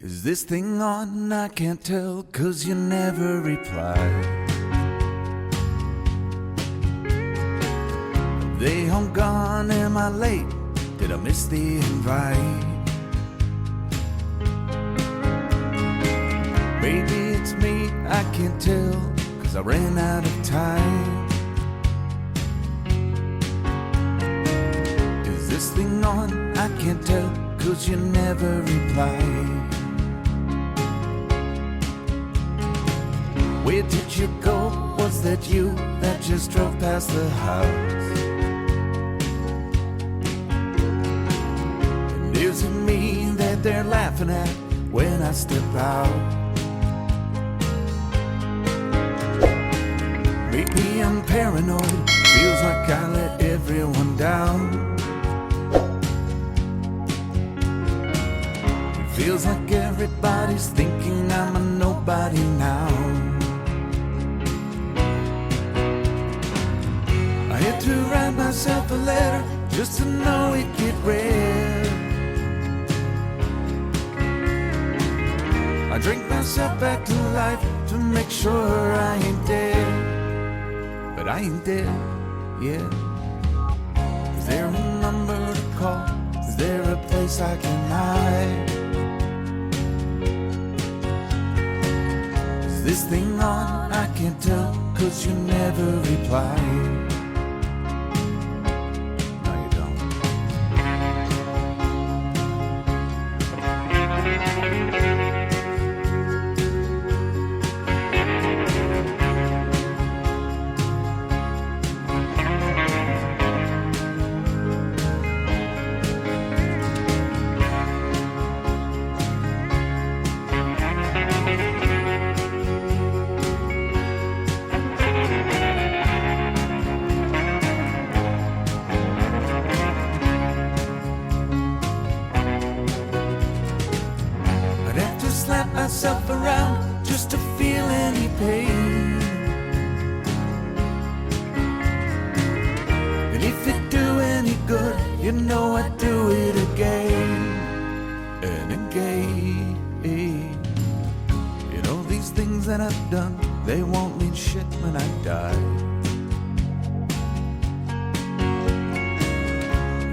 Is this thing on? I can't tell, 'cause you never reply. Are they home gone? Am I late? Did I miss the invite? Maybe it's me, I can't tell, 'cause I ran out of time. Is this thing on? I can't tell, 'cause you never reply. Where did you go? Was that you that just drove past the house? And is it me that they're laughing at when I step out? Maybe I'm paranoid, feels like I let everyone down. It feels like everybody's thinking I'm a nobody now. I had to write myself a letter just to know it'd get read. I drink myself back to life to make sure I ain't dead. But I ain't dead yet. Is there a number to call? Is there a place I can hide? Is this thing on? I can't tell, 'cause you never reply. Slap myself around just to feel any pain. And if it do any good, you know I'd do it again and again. You know, these things that I've done, they won't mean shit when I die.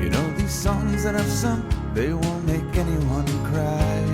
You know, these songs that I've sung, they won't make anyone cry.